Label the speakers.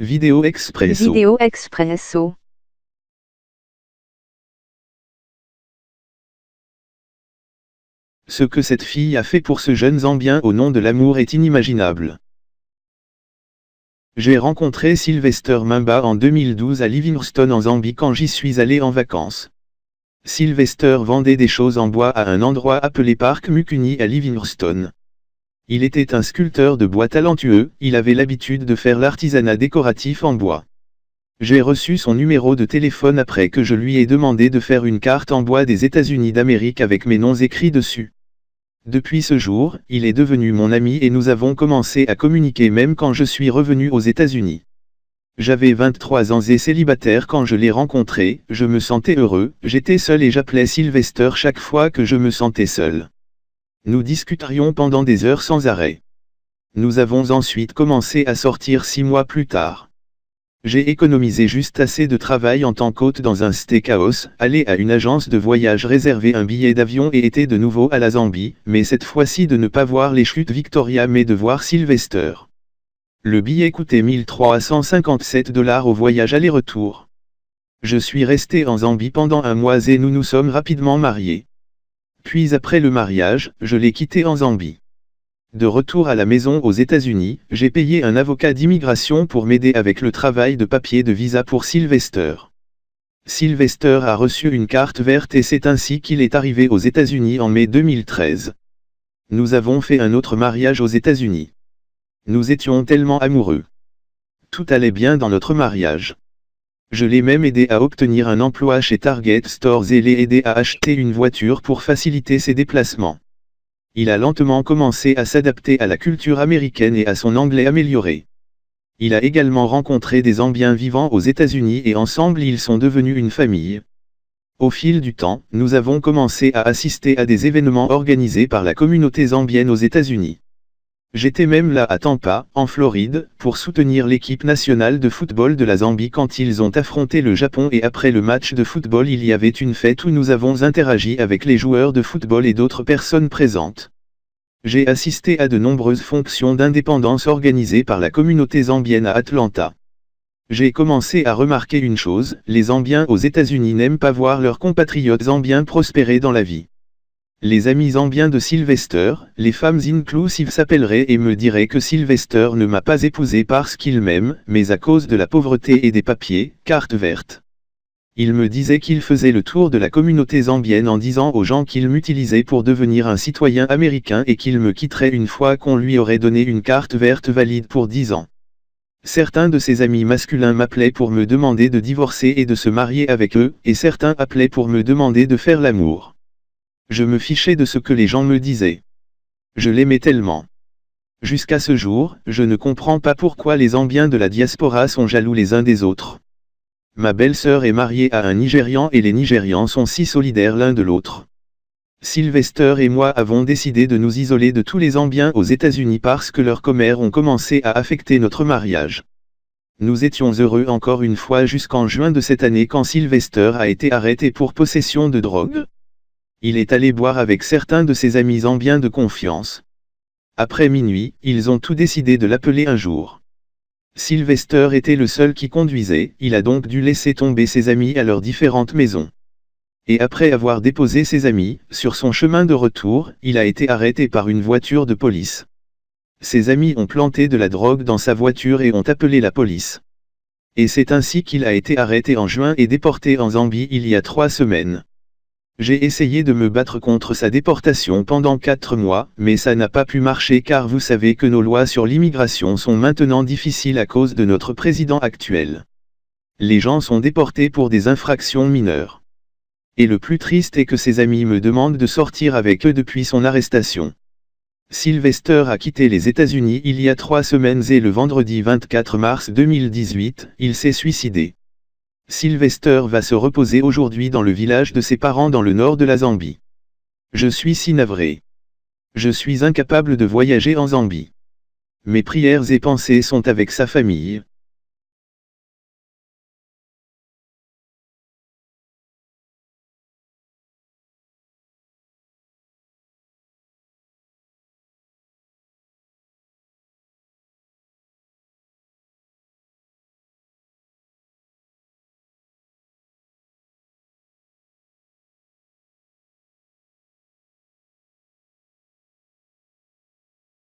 Speaker 1: Vidéo Expresso.
Speaker 2: Vidéo Expresso.
Speaker 1: Ce que cette fille a fait pour ce jeune Zambien au nom de l'amour est inimaginable. J'ai rencontré Sylvester Mimba en 2012 à Livingstone en Zambie quand j'y suis allé en vacances. Sylvester vendait des choses en bois à un endroit appelé Parc Mukuni à Livingstone. Il était un sculpteur de bois talentueux, il avait l'habitude de faire l'artisanat décoratif en bois. J'ai reçu son numéro de téléphone après que je lui ai demandé de faire une carte en bois des États-Unis d'Amérique avec mes noms écrits dessus. Depuis ce jour, il est devenu mon ami et nous avons commencé à communiquer même quand je suis revenu aux États-Unis. J'avais 23 ans et célibataire quand je l'ai rencontré, je me sentais heureux, j'étais seul et j'appelais Sylvester chaque fois que je me sentais seul. Nous discuterions pendant des heures sans arrêt. Nous avons ensuite commencé à sortir 6 mois plus tard. J'ai économisé juste assez de travail en tant qu'hôte dans un steakhouse, allé à une agence de voyage réserver un billet d'avion et été de nouveau à la Zambie, mais cette fois-ci de ne pas voir les chutes Victoria mais de voir Sylvester. Le billet coûtait 1357 $ au voyage aller-retour. Je suis resté en Zambie pendant un mois et nous nous sommes rapidement mariés. Puis après le mariage, je l'ai quitté en Zambie. De retour à la maison aux États-Unis, j'ai payé un avocat d'immigration pour m'aider avec le travail de papier de visa pour Sylvester. Sylvester a reçu une carte verte et c'est ainsi qu'il est arrivé aux États-Unis en mai 2013. Nous avons fait un autre mariage aux États-Unis. Nous étions tellement amoureux. Tout allait bien dans notre mariage. Je l'ai même aidé à obtenir un emploi chez Target Stores et l'ai aidé à acheter une voiture pour faciliter ses déplacements. Il a lentement commencé à s'adapter à la culture américaine et à son anglais amélioré. Il a également rencontré des Zambiens vivant aux États-Unis et ensemble ils sont devenus une famille. Au fil du temps, nous avons commencé à assister à des événements organisés par la communauté zambienne aux États-Unis. J'étais même là à Tampa, en Floride, pour soutenir l'équipe nationale de football de la Zambie quand ils ont affronté le Japon et après le match de football il y avait une fête où nous avons interagi avec les joueurs de football et d'autres personnes présentes. J'ai assisté à de nombreuses fonctions d'indépendance organisées par la communauté zambienne à Atlanta. J'ai commencé à remarquer une chose, les Zambiens aux États-Unis n'aiment pas voir leurs compatriotes zambiens prospérer dans la vie. Les amis zambiens de Sylvester, les femmes inclusives s'appelleraient et me diraient que Sylvester ne m'a pas épousé parce qu'il m'aime, mais à cause de la pauvreté et des papiers, carte verte. Il me disait qu'il faisait le tour de la communauté zambienne en disant aux gens qu'il m'utilisait pour devenir un citoyen américain et qu'il me quitterait une fois qu'on lui aurait donné une carte verte valide pour 10 ans. Certains de ses amis masculins m'appelaient pour me demander de divorcer et de se marier avec eux, et certains appelaient pour me demander de faire l'amour. Je me fichais de ce que les gens me disaient. Je l'aimais tellement. Jusqu'à ce jour, je ne comprends pas pourquoi les Zambiens de la diaspora sont jaloux les uns des autres. Ma belle-sœur est mariée à un Nigérian et les Nigérians sont si solidaires l'un de l'autre. Sylvester et moi avons décidé de nous isoler de tous les Zambiens aux États-Unis parce que leurs commères ont commencé à affecter notre mariage. Nous étions heureux encore une fois jusqu'en juin de cette année quand Sylvester a été arrêté pour possession de drogue. Il est allé boire avec certains de ses amis zambiens de confiance. Après minuit, ils ont tout décidé de l'appeler un jour. Sylvester était le seul qui conduisait, il a donc dû laisser tomber ses amis à leurs différentes maisons. Et après avoir déposé ses amis, sur son chemin de retour, il a été arrêté par une voiture de police. Ses amis ont planté de la drogue dans sa voiture et ont appelé la police. Et c'est ainsi qu'il a été arrêté en juin et déporté en Zambie il y a 3 semaines. J'ai essayé de me battre contre sa déportation pendant 4 mois, mais ça n'a pas pu marcher car vous savez que nos lois sur l'immigration sont maintenant difficiles à cause de notre président actuel. Les gens sont déportés pour des infractions mineures. Et le plus triste est que ses amis me demandent de sortir avec eux depuis son arrestation. Sylvester a quitté les États-Unis il y a 3 semaines et le vendredi 24 mars 2018, il s'est suicidé. Sylvester va se reposer aujourd'hui dans le village de ses parents dans le nord de la Zambie. Je suis si navré. Je suis incapable de voyager en Zambie. Mes prières et pensées sont avec sa famille.